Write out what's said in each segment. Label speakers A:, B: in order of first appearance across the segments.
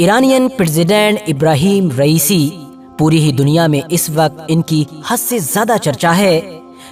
A: Iranian president Ebrahim Raisi, پوری ہی دنیا میں اس وقت ان کی حد سے زیادہ چرچا ہے۔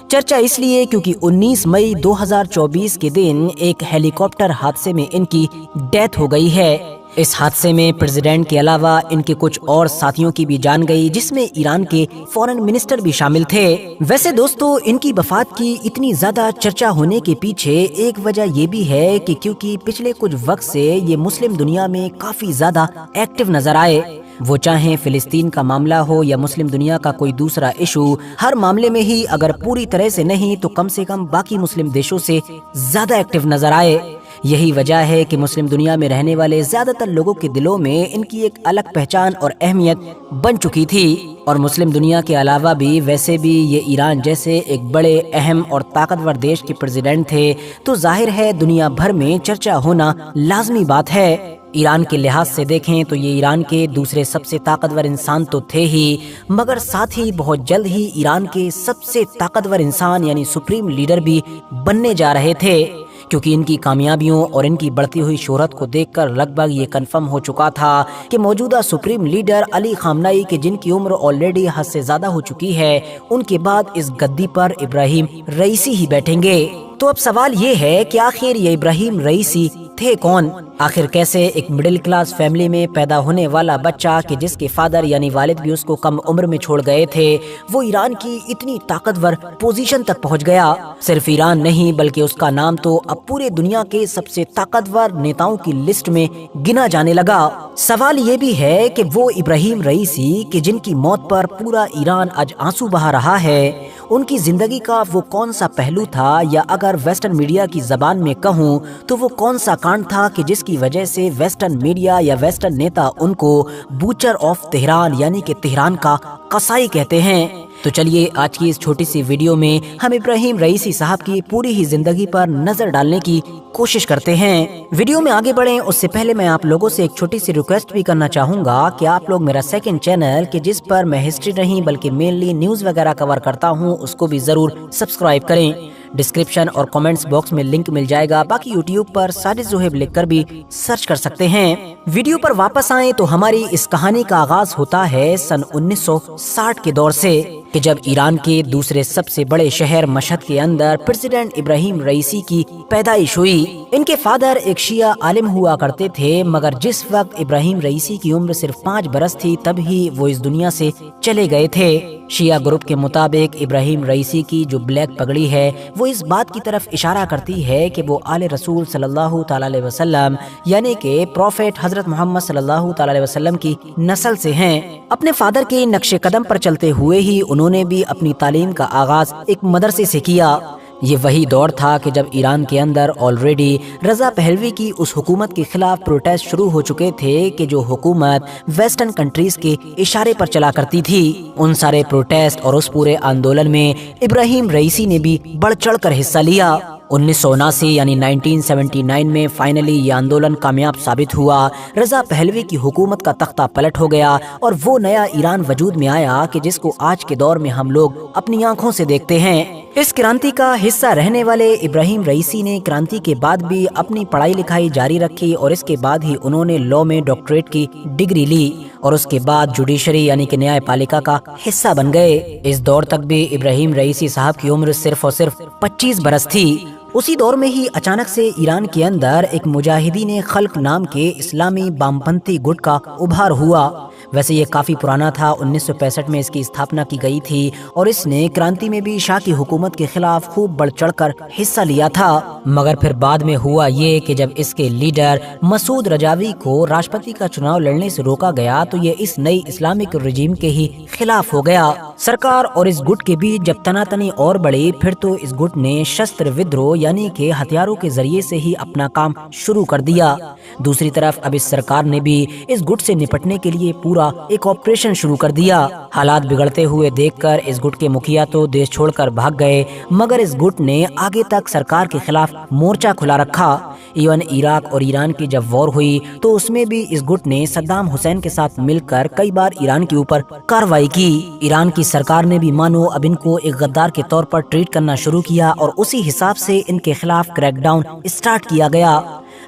A: چرچا اس لیے کیونکہ 19 مئی 2024 کے دن ایک ہیلی کاپٹر حادثے میں ان کی ڈیتھ ہو گئی ہے۔ اس حادثے میں پریزیڈنٹ کے علاوہ ان کے کچھ اور ساتھیوں کی بھی جان گئی، جس میں ایران کے فورن منسٹر بھی شامل تھے۔ ویسے دوستو، ان کی وفات کی اتنی زیادہ چرچا ہونے کے پیچھے ایک وجہ یہ بھی ہے کہ کیونکہ پچھلے کچھ وقت سے یہ مسلم دنیا میں کافی زیادہ ایکٹیو نظر آئے، وہ چاہیں فلسطین کا معاملہ ہو یا مسلم دنیا کا کوئی دوسرا ایشو، ہر معاملے میں ہی اگر پوری طرح سے نہیں تو کم سے کم باقی مسلم دیشوں سے زیادہ ایکٹیو نظر آئے۔ یہی وجہ ہے کہ مسلم دنیا میں رہنے والے زیادہ تر لوگوں کے دلوں میں ان کی ایک الگ پہچان اور اہمیت بن چکی تھی، اور مسلم دنیا کے علاوہ بھی ویسے بھی یہ ایران جیسے ایک بڑے اہم اور طاقتور دیش کے پریزیڈنٹ تھے، تو ظاہر ہے دنیا بھر میں چرچا ہونا لازمی بات ہے۔ ایران کے لحاظ سے دیکھیں تو یہ ایران کے دوسرے سب سے طاقتور انسان تو تھے ہی، مگر ساتھ ہی بہت جلد ہی ایران کے سب سے طاقتور انسان یعنی سپریم لیڈر بھی بننے جا رہے تھے، کیونکہ ان کی کامیابیوں اور ان کی بڑھتی ہوئی شہرت کو دیکھ کر لگ بھگ یہ کنفرم ہو چکا تھا کہ موجودہ سپریم لیڈر علی خامنئی کے جن کی عمر آلریڈی حد سے زیادہ ہو چکی ہے، ان کے بعد اس گدی پر ابراہیم رئیسی ہی بیٹھیں گے۔ تو اب سوال یہ ہے کہ آخر یہ ابراہیم رئیسی تھے کون؟ آخر کیسے ایک مڈل کلاس فیملی میں پیدا ہونے والا بچہ کہ جس کے فادر یعنی والد بھی اس کو کم عمر میں چھوڑ گئے تھے، وہ ایران کی اتنی طاقتور پوزیشن تک پہنچ گیا؟ صرف ایران نہیں بلکہ اس کا نام تو اب پورے دنیا کے سب سے طاقتور نیتاؤں کی لسٹ میں گنا جانے لگا۔ سوال یہ بھی ہے کہ وہ ابراہیم رئیسی کہ جن کی موت پر پورا ایران آج آنسو بہا رہا ہے، ان کی زندگی کا وہ کون سا پہلو تھا، یا اگر ویسٹرن میڈیا کی زبان میں کہوں تو وہ کون سا کانڈ تھا کہ جس کی وجہ سے ویسٹرن میڈیا یا ویسٹرن نیتا ان کو بوچر آف تہران یعنی کہ تہران کا قصائی کہتے ہیں؟ تو چلیے آج کی اس چھوٹی سی ویڈیو میں ہم ابراہیم رئیسی صاحب کی پوری ہی زندگی پر نظر ڈالنے کی کوشش کرتے ہیں۔ ویڈیو میں آگے بڑھیں اس سے پہلے میں آپ لوگوں سے ایک چھوٹی سی ریکویسٹ بھی کرنا چاہوں گا کہ آپ لوگ میرا سیکنڈ چینل کہ جس پر میں ہسٹری نہیں بلکہ مینلی نیوز وغیرہ کور کرتا ہوں، اس کو بھی ضرور سبسکرائب کریں۔ ڈسکرپشن اور کامنٹس باکس میں لنک مل جائے گا، باقی یوٹیوب پر ساجد زہیب لکھ کر بھی سرچ کر سکتے ہیں۔ ویڈیو پر واپس آئیں تو ہماری اس کہانی کا آغاز ہوتا ہے سن 1960 کے دور سے، کہ جب ایران کے دوسرے سب سے بڑے شہر مشہد کے اندر پریزیڈنٹ ابراہیم رئیسی کی پیدائش ہوئی۔ ان کے فادر ایک شیعہ عالم ہوا کرتے تھے، مگر جس وقت ابراہیم رئیسی کی عمر صرف 5 برس تھی تب ہی وہ اس دنیا سے چلے گئے تھے۔ شیعہ گروپ کے مطابق ابراہیم رئیسی کی جو بلیک پگڑی ہے وہ اس بات کی طرف اشارہ کرتی ہے کہ وہ آل رسول صلی اللہ تعالی علیہ وسلم یعنی کہ پروفیٹ حضرت محمد صلی اللہ تعالی علیہ وسلم کی نسل سے ہیں۔ اپنے فادر کے نقش قدم پر چلتے ہوئے ہی انہوں نے بھی اپنی تعلیم کا آغاز ایک مدرسے سے کیا۔ یہ وہی دور تھا کہ جب ایران کے اندر آلریڈی رضا پہلوی کی اس حکومت کے خلاف پروٹیسٹ شروع ہو چکے تھے کہ جو حکومت ویسٹرن کنٹریز کے اشارے پر چلا کرتی تھی۔ ان سارے پروٹیسٹ اور اس پورے آندولن میں ابراہیم رئیسی نے بھی بڑھ چڑھ کر حصہ لیا۔ 1979 یعنی 1979 میں فائنلی یہ آندولن کامیاب ثابت ہوا، رضا پہلوی کی حکومت کا تختہ پلٹ ہو گیا اور وہ نیا ایران وجود میں آیا کہ جس کو آج کے دور میں ہم لوگ اپنی آنکھوں سے دیکھتے ہیں۔ اس کرانتی کا حصہ رہنے والے ابراہیم رئیسی نے کرانتی کے بعد بھی اپنی پڑھائی لکھائی جاری رکھی، اور اس کے بعد ہی انہوں نے لاء میں ڈاکٹریٹ کی ڈگری لی، اور اس کے بعد جوڈیشری یعنی کہ نیائے پالیکا کا حصہ بن گئے۔ اس دور تک بھی ابراہیم رئیسی صاحب کی عمر صرف اور صرف 25 برس تھی۔ اسی دور میں ہی اچانک سے ایران کے اندر ایک مجاہدین خلق نام کے اسلامی بامپنتھی گٹ کا ابھار ہوا۔ ویسے یہ کافی پرانا تھا، 1965 میں اس کی استھاپنا کی گئی تھی، اور اس نے کرانتی میں بھی شاہ کی حکومت کے خلاف خوب بڑھ چڑھ کر حصہ لیا تھا۔ مگر پھر بعد میں ہوا یہ کہ جب اس کے لیڈر مسعود رجاوی کو راشٹرپتی کا چناؤ لڑنے سے روکا گیا تو یہ اس نئی اسلامک رجیم کے ہی خلاف ہو گیا۔ سرکار اور اس گٹ کے بیچ جب تناتنی اور بڑھی، پھر تو اس گٹ نے شستر ودروہ یعنی کہ ہتھیاروں کے ذریعے سے ہی اپنا کام شروع کر دیا۔ دوسری طرف اب اس سرکار نے بھی اس گٹ سے نپٹنے کے لیے پورا ایک آپریشن شروع کر دیا۔ حالات بگڑتے ہوئے دیکھ کر اس گٹ کے مکھیا تو دیش چھوڑ کر بھاگ گئے، مگر اس گٹ نے آگے تک سرکار کے خلاف مورچہ کھلا رکھا۔ ایون عراق اور ایران کی جب وار ہوئی تو اس میں بھی اس گٹ نے صدام حسین کے ساتھ مل کر کئی بار ایران کے اوپر کارروائی کی۔ ایران کی سرکار نے بھی مانو اب ان کو ایک غدار کے طور پر ٹریٹ کرنا شروع کیا، اور اسی حساب سے ان کے خلاف کریک ڈاؤن اسٹارٹ کیا گیا۔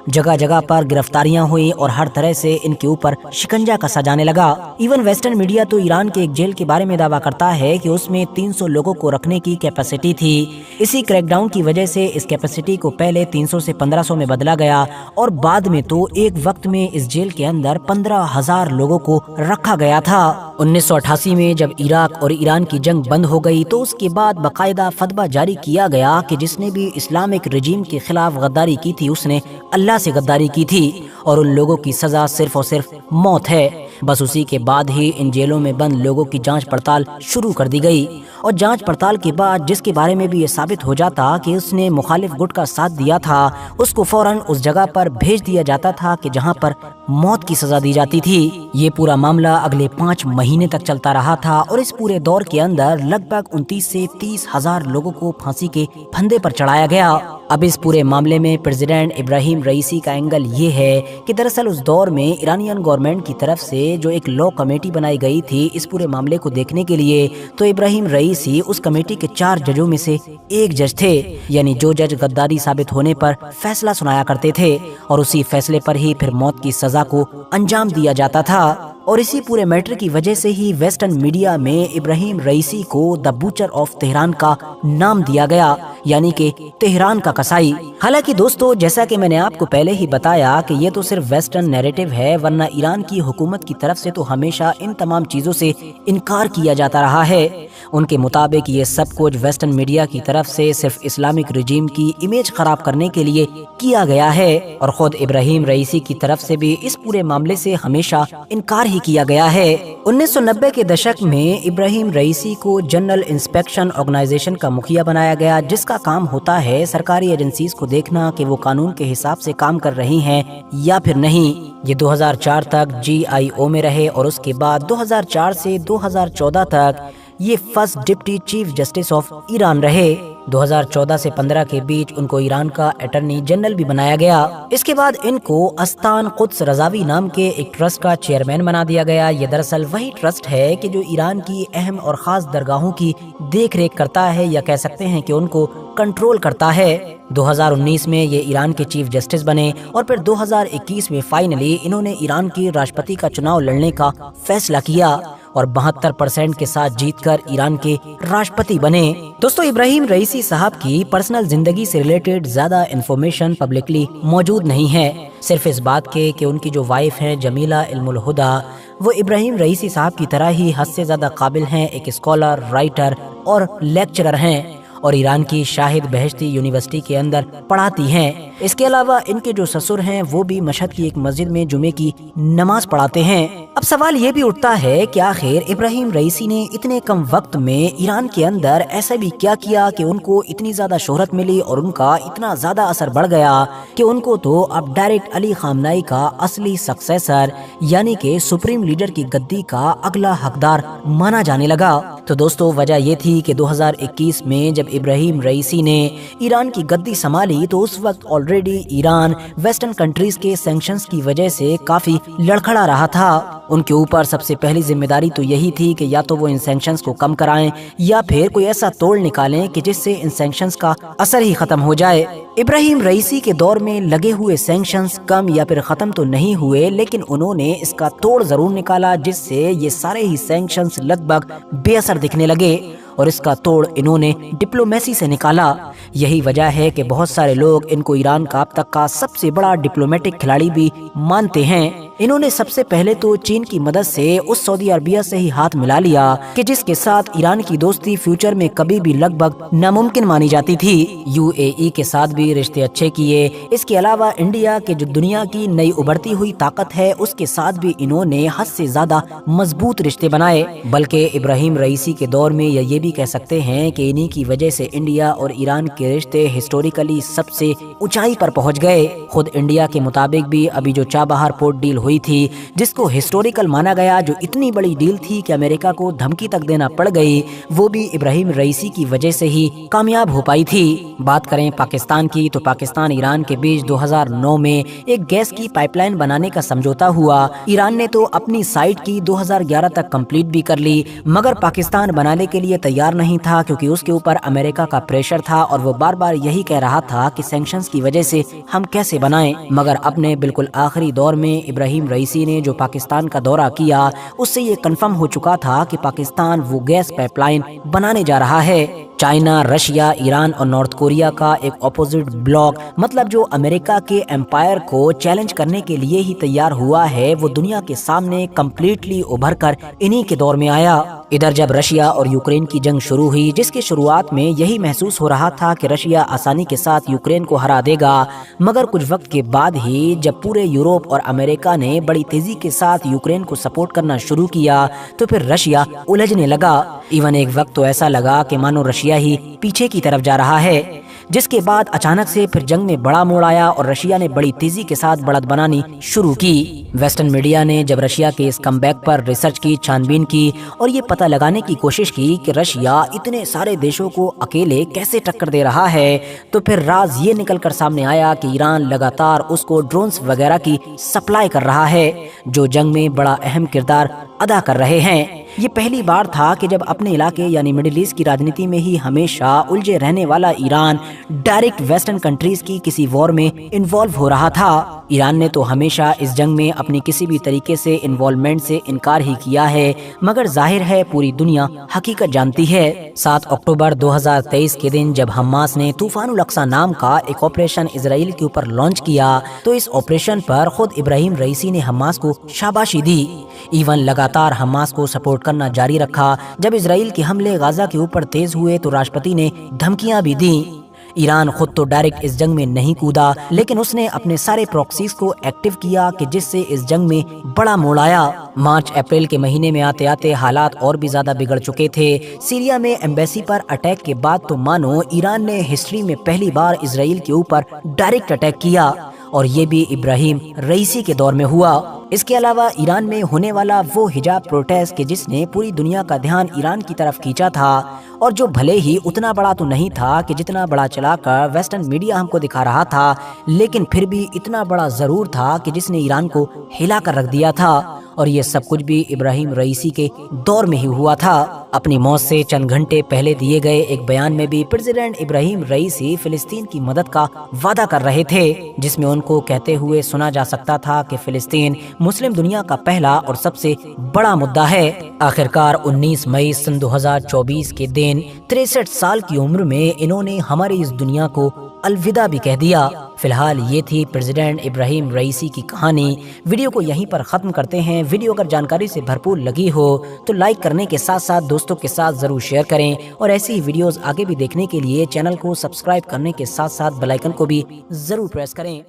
A: जगह जगह पर गिरफ्तारियां हुई और हर तरह से इनके ऊपर शिकंजा कसा जाने लगा। इवन वेस्टर्न मीडिया तो ईरान के एक जेल के बारे में दावा करता है कि उसमें 300 लोगों को रखने की कैपेसिटी थी। इसी क्रैकडाउन की वजह से इस कैपेसिटी को पहले 300 से 1500 में बदला गया और बाद में तो एक वक्त में इस जेल के अंदर 15,000 लोगों को रखा गया था। 1988 में जब इराक और ईरान की जंग बंद हो गई तो उसके बाद बाकायदा फतवा जारी किया गया कि जिसने भी इस्लामिक रजीम के खिलाफ गद्दारी की थी उसने अल्लाह से गद्दारी की थी और उन लोगों की सजा सिर्फ और सिर्फ मौत है। बस उसी के बाद ही इन जेलों में बंद लोगों की जांच पड़ताल शुरू कर दी गई और जांच पड़ताल के बाद जिसके बारे में भी ये साबित हो जाता कि उसने मुखालिफ गुट का साथ दिया था उसको फौरन उस जगह पर भेज दिया जाता था कि जहां पर मौत की सजा दी जाती थी। ये पूरा मामला अगले 5 महीने तक चलता रहा था और इस पूरे दौर के अंदर लगभग 29 से 30 हजार लोगों को फांसी के फंदे पर चढ़ाया गया। अब इस पूरे मामले में प्रेसिडेंट इब्राहिम रईसी का एंगल ये है कि दरअसल उस दौर में ईरानियन गवर्नमेंट की तरफ से जो एक लॉ कमेटी बनाई गई थी इस पूरे मामले को देखने के लिए, तो इब्राहिम रईसी उस कमेटी के 4 जजों में से एक जज थे। यानी जो जज गद्दारी साबित होने पर फैसला सुनाया करते थे और उसी फैसले पर ही फिर मौत की सजा को अंजाम दिया जाता था। और इसी पूरे मैटर की वजह से ही वेस्टर्न मीडिया में इब्राहिम रईसी को द बूचर ऑफ तेहरान का नाम दिया गया, यानी कि तेहरान का कसाई। हालांकि दोस्तों, जैसा कि मैंने आपको पहले ही बताया कि ये तो सिर्फ वेस्टर्न नैरेटिव है, वरना ईरान की हुकूमत की तरफ से तो हमेशा इन तमाम चीजों से इनकार किया जाता रहा है। उनके मुताबिक ये सब कुछ वेस्टर्न मीडिया की तरफ से सिर्फ इस्लामिक रजीम की इमेज खराब करने के लिए किया गया है और खुद इब्राहिम रईसी की तरफ से भी इस पूरे मामले से हमेशा इनकार ही किया गया है। 1990 के दशक में इब्राहिम रईसी को जनरल इंस्पेक्शन ऑर्गेनाइजेशन का मुखिया बनाया गया, जिसका काम होता है सरकारी एजेंसीज को देखना कि वो कानून के हिसाब से काम कर रही हैं या फिर नहीं। ये 2004 तक GIO में रहे और उसके बाद 2004 से 2014 तक ये first deputy chief justice of Iran रहे। 2014 से 15 के बीच उनको ईरान का अटॉर्नी जनरल भी बनाया गया। इसके बाद इनको अस्तान कुद्स रजावी नाम के एक ट्रस्ट का चेयरमैन बना दिया गया। ये दरअसल वही ट्रस्ट है कि जो ईरान की अहम और खास दरगाहों की देख रेख करता है या कह सकते हैं कि उनको कंट्रोल करता है। 2019 में ये ईरान के चीफ जस्टिस बने और फिर 2021 में फाइनली इन्होंने ईरान की राष्ट्रपति का चुनाव लड़ने का फैसला किया और 72% के साथ जीतकर ईरान के राष्ट्रपति बने। दोस्तों, इब्राहिम रईसी साहब की पर्सनल जिंदगी से रिलेटेड ज्यादा इन्फॉर्मेशन पब्लिकली मौजूद नहीं है, सिर्फ इस बात के कि उनकी जो वाइफ हैं जमीला इल्मुल हुदा, वो इब्राहिम रईसी साहब की तरह ही हद से ज्यादा काबिल हैं, एक स्कॉलर, राइटर और लेक्चरर हैं और ईरान की शाहिद बहश्ती यूनिवर्सिटी के अंदर पढ़ाती हैं। इसके अलावा इनके जो ससुर हैं वो भी मशहद की एक मस्जिद में जुमे की नमाज पढ़ाते हैं। अब सवाल ये भी उठता है कि आखिर इब्राहिम रईसी ने इतने कम वक्त में ईरान के अंदर ऐसा भी क्या किया कि उनको इतनी ज्यादा शोहरत मिली और उनका इतना ज्यादा असर बढ़ गया कि उनको तो अब डायरेक्ट अली खामनाई का असली सक्सेसर यानी कि सुप्रीम लीडर की गद्दी का अगला हकदार माना जाने लगा। तो दोस्तों, वजह ये थी कि 2021 में जब इब्राहिम रईसी ने ईरान की गद्दी संभाली तो उस वक्त ऑलरेडी ईरान वेस्टर्न कंट्रीज के सैंक्शंस की वजह से काफी लड़खड़ा रहा था। उनके ऊपर सबसे पहली जिम्मेदारी तो यही थी कि या तो वो इन सैंक्शंस को कम कराएं या फिर कोई ऐसा तोड़ निकालें कि जिससे इन सैंक्शंस का असर ही खत्म हो जाए। इब्राहिम रईसी के दौर में लगे हुए सैंक्शंस कम या फिर खत्म तो नहीं हुए, लेकिन उन्होंने इसका तोड़ जरूर निकाला जिससे ये सारे ही सैंक्शंस लगभग बेअसर दिखने लगे और इसका तोड़ इन्होंने डिप्लोमेसी से निकाला। यही वजह है कि बहुत सारे लोग इनको ईरान का अब तक का सबसे बड़ा डिप्लोमेटिक खिलाड़ी भी मानते हैं। इन्होंने सबसे पहले तो चीन की मदद से उस सऊदी अरबिया से ही हाथ मिला लिया कि जिसके साथ ईरान की दोस्ती फ्यूचर में कभी भी लगभग नामुमकिन मानी जाती थी। UAE के साथ भी रिश्ते अच्छे किए। इसके अलावा इंडिया के जो दुनिया की नई उभरती हुई ताकत है उसके साथ भी इन्होंने हद से ज्यादा मजबूत रिश्ते बनाए। बल्कि इब्राहिम रईसी के दौर में ये भी कह सकते हैं कि इन्हीं की वजह से इंडिया और ईरान के रिश्ते हिस्टोरिकली सबसे ऊंचाई पर पहुंच गए। खुद इंडिया के मुताबिक भी अभी जो चाबहार पोर्ट डील हुई हुई थी, जिसको हिस्टोरिकल माना गया, जो इतनी बड़ी डील थी कि अमेरिका को धमकी तक देना पड़ गई, वो भी इब्राहिम रईसी की वजह से ही कामयाब हो पाई थी। बात करें पाकिस्तान की, तो पाकिस्तान ईरान के बीच 2009 में एक गैस की पाइपलाइन बनाने का समझौता हुआ। ईरान ने तो अपनी साइट की 2011 तक कंप्लीट भी कर ली, मगर पाकिस्तान बनाने के लिए तैयार नहीं था, क्योंकि उसके ऊपर अमेरिका का प्रेशर था और वो बार बार यही कह रहा था कि सैंक्शंस की वजह से हम कैसे बनाएं। मगर अपने बिल्कुल आखिरी दौर में इब्राहिम रईसी ने जो पाकिस्तान का दौरा किया, उससे ये कंफर्म हो चुका था कि पाकिस्तान वो गैस पाइपलाइन बनाने जा रहा है। चाइना, रशिया, ईरान और नॉर्थ कोरिया का एक ऑपोजिट ब्लॉक, मतलब जो अमेरिका के एम्पायर को चैलेंज करने के लिए ही तैयार हुआ है, वो दुनिया के सामने कम्प्लीटली उभर कर इन्हीं के दौर में आया। इधर जब रशिया और यूक्रेन की जंग शुरू हुई, जिसके शुरुआत में यही महसूस हो रहा था कि रशिया आसानी के साथ यूक्रेन को हरा देगा, मगर कुछ वक्त के बाद ही जब पूरे यूरोप और अमेरिका ने बड़ी तेजी के साथ यूक्रेन को सपोर्ट करना शुरू किया, तो फिर रशिया उलझने लगा। इवन एक वक्त तो ऐसा लगा कि मानो रशिया ही पीछे की तरफ जा रहा है, जिसके बाद अचानक से फिर जंग में बड़ा मोड़ आया और रशिया ने बड़ी तेजी के साथ बढ़त बनानी शुरू की। वेस्टर्न मीडिया ने जब रशिया के इस कमबैक पर रिसर्च की, छानबीन की और ये पता लगाने की कोशिश की कि रशिया इतने सारे देशों को अकेले कैसे टक्कर दे रहा है, तो फिर राज ये निकल कर सामने आया कि ईरान लगातार उसको ड्रोन्स वगैरह की सप्लाई कर रहा है, जो जंग में बड़ा अहम किरदार अदा कर रहे हैं। ये पहली बार था कि जब अपने इलाके यानी मिडिल ईस्ट की राजनीति में ही हमेशा उलझे रहने वाला ईरान डायरेक्ट वेस्टर्न कंट्रीज की किसी वॉर में इन्वॉल्व हो रहा था। ईरान ने तो हमेशा इस जंग में अपनी किसी भी तरीके से इन्वॉल्वमेंट से इनकार ही किया है, मगर जाहिर है पूरी दुनिया हकीकत जानती है। 7 अक्टूबर 2023 के दिन जब हमास ने तूफानुल अक्सा नाम का एक ऑपरेशन इजराइल के ऊपर लॉन्च किया, तो इस ऑपरेशन पर खुद इब्राहिम रईसी ने हमास को शाबाशी दी। इवन लगातार हमास को सपोर्ट करना जारी रखा। जब इजराइल के हमले गाजा के ऊपर तेज हुए, तो राष्ट्रपति ने धमकियां भी दी। ईरान खुद तो डायरेक्ट इस जंग में नहीं कूदा, लेकिन उसने अपने सारे प्रॉक्सीज को एक्टिव किया कि जिससे इस जंग में बड़ा मोड़ आया। मार्च अप्रैल के महीने में आते आते हालात और भी ज्यादा बिगड़ चुके थे। सीरिया में एम्बेसी पर अटैक के बाद तो मानो ईरान ने हिस्ट्री में पहली बार इजराइल के ऊपर डायरेक्ट अटैक किया, और ये भी इब्राहिम रईसी के दौर में हुआ। इसके अलावा ईरान में होने वाला वो हिजाब प्रोटेस्ट के जिसने पूरी दुनिया का ध्यान ईरान की तरफ खींचा था, और जो भले ही उतना बड़ा तो नहीं था कि जितना बड़ा चलाकर वेस्टर्न मीडिया हमको दिखा रहा था, लेकिन फिर भी इतना बड़ा जरूर था कि जिसने ईरान को हिला कर रख दिया था। और ये सब कुछ भी इब्राहिम रईसी के दौर में ही हुआ था। अपनी मौत से चंद घंटे पहले दिए गए एक बयान में भी प्रेसिडेंट इब्राहिम रईसी फिलिस्तीन की मदद का वादा कर रहे थे, जिसमें उनको कहते हुए सुना जा सकता था कि फिलिस्तीन मुस्लिम दुनिया का पहला और सबसे बड़ा मुद्दा है। आखिरकार 19 मई सन 2024 के दिन 63 साल की उम्र में इन्होंने हमारी इस दुनिया को अलविदा भी कह दिया। फिलहाल ये थी प्रेसिडेंट इब्राहिम रईसी की कहानी। वीडियो को यहीं पर खत्म करते हैं। वीडियो अगर जानकारी से भरपूर लगी हो तो लाइक करने के साथ साथ दोस्तों के साथ जरूर शेयर करें, और ऐसी ही वीडियोस आगे भी देखने के लिए चैनल को सब्सक्राइब करने के साथ साथ बेल आइकन को भी जरूर प्रेस करें।